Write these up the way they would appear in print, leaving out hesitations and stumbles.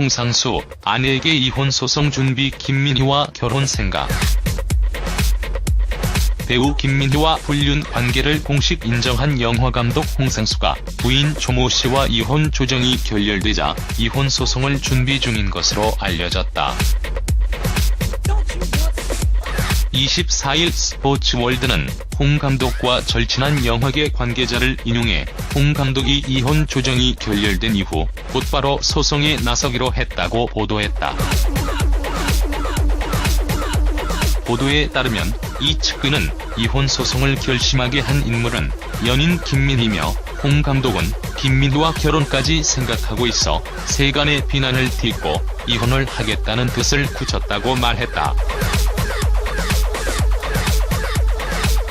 홍상수, 아내에게 이혼 소송 준비. 김민희와 결혼 생각. 배우 김민희와 불륜 관계를 공식 인정한 영화감독 홍상수가 부인 조모 씨와 이혼 조정이 결렬되자 이혼 소송을 준비 중인 것으로 알려졌다. 24일 스포츠월드는 홍 감독과 절친한 영화계 관계자를 인용해 홍 감독이 이혼 조정이 결렬된 이후 곧바로 소송에 나서기로 했다고 보도했다. 보도에 따르면 이 측근은 이혼 소송을 결심하게 한 인물은 연인 김민희며 홍 감독은 김민희와 결혼까지 생각하고 있어 세간의 비난을 딛고 이혼을 하겠다는 뜻을 굳혔다고 말했다.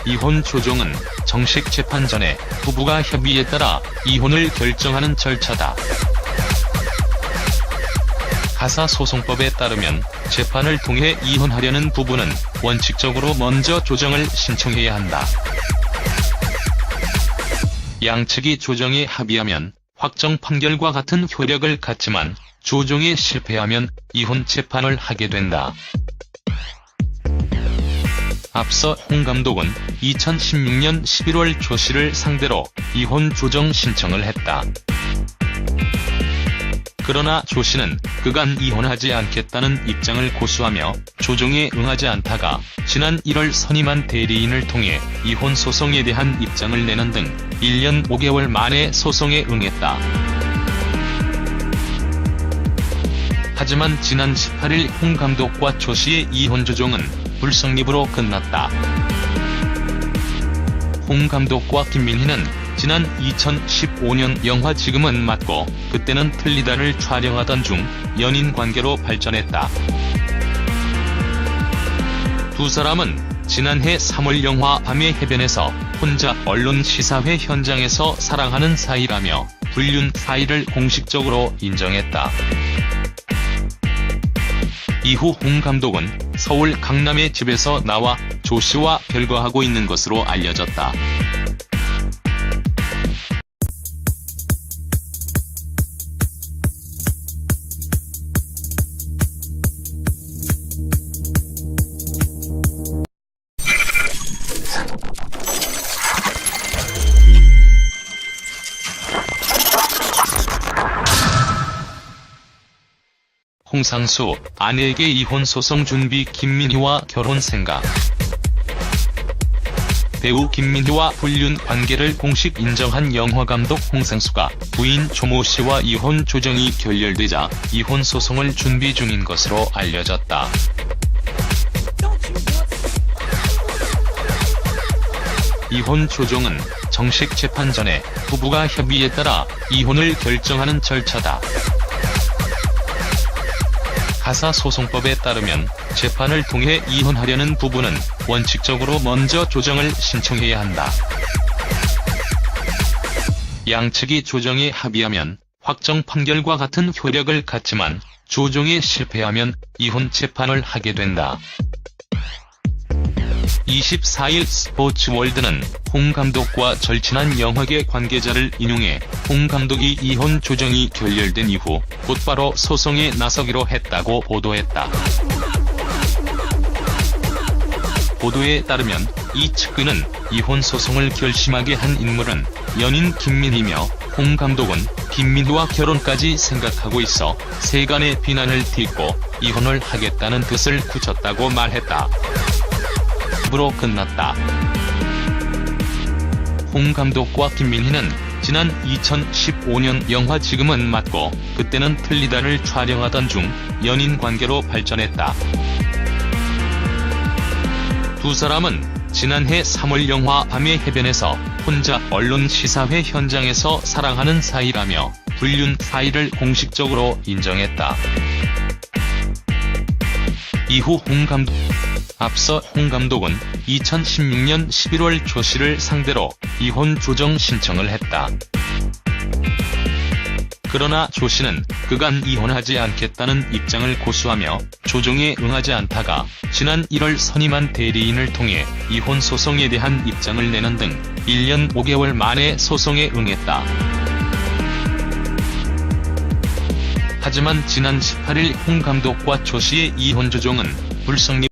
이혼 조정은 정식 재판 전에 부부가 협의에 따라 이혼을 결정하는 절차다. 가사소송법에 따르면 재판을 통해 이혼하려는 부부는 원칙적으로 먼저 조정을 신청해야 한다. 양측이 조정에 합의하면 확정 판결과 같은 효력을 갖지만 조정에 실패하면 이혼 재판을 하게 된다. 앞서 홍 감독은 2016년 11월 조 씨를 상대로 이혼 조정 신청을 했다. 그러나 조 씨는 그간 이혼하지 않겠다는 입장을 고수하며 조정에 응하지 않다가 지난 1월 선임한 대리인을 통해 이혼 소송에 대한 입장을 내는 등 1년 5개월 만에 소송에 응했다. 하지만 지난 18일 홍 감독과 조 씨의 이혼 조정은 불성립으로 끝났다. 홍 감독과 김민희는 지난 2015년 영화 지금은 맞고 그때는 틀리다를 촬영하던 중 연인 관계로 발전했다. 두 사람은 지난해 3월 영화 밤의 해변에서 혼자 언론 시사회 현장에서 사랑하는 사이라며 불륜 사이를 공식적으로 인정했다. 이후 홍 감독은 서울 강남의 집에서 나와 조 씨와 별거하고 있는 것으로 알려졌다. 홍상수, 아내에게 이혼 소송 준비. 김민희와 결혼 생각. 배우 김민희와 불륜 관계를 공식 인정한 영화감독 홍상수가 부인 조모 씨와 이혼 조정이 결렬되자 이혼 소송을 준비 중인 것으로 알려졌다. 이혼 조정은 정식 재판 전에 부부가 협의에 따라 이혼을 결정하는 절차다. 가사소송법에 따르면 재판을 통해 이혼하려는 부부는 원칙적으로 먼저 조정을 신청해야 한다. 양측이 조정에 합의하면 확정 판결과 같은 효력을 갖지만 조정에 실패하면 이혼 재판을 하게 된다. 24일 스포츠월드는 홍 감독과 절친한 영화계 관계자를 인용해 홍 감독이 이혼 조정이 결렬된 이후 곧바로 소송에 나서기로 했다고 보도했다. 보도에 따르면 이 측근은 이혼 소송을 결심하게 한 인물은 연인 김민희며 홍 감독은 김민희와 결혼까지 생각하고 있어 세간의 비난을 딛고 이혼을 하겠다는 뜻을 굳혔다고 말했다. 으로 끝났다. 홍 감독과 김민희는 지난 2015년 영화 지금은 맞고 그때는 틀리다를 촬영하던 중 연인 관계로 발전했다. 두 사람은 지난해 3월 영화 밤의 해변에서 혼자 언론 시사회 현장에서 사랑하는 사이라며 불륜 사이를 공식적으로 인정했다. 이후 앞서 홍 감독은 2016년 11월 조 씨를 상대로 이혼 조정 신청을 했다. 그러나 조 씨는 그간 이혼하지 않겠다는 입장을 고수하며 조정에 응하지 않다가 지난 1월 선임한 대리인을 통해 이혼 소송에 대한 입장을 내는 등 1년 5개월 만에 소송에 응했다. 하지만 지난 18일 홍 감독과 조 씨의 이혼 조정은 불성립.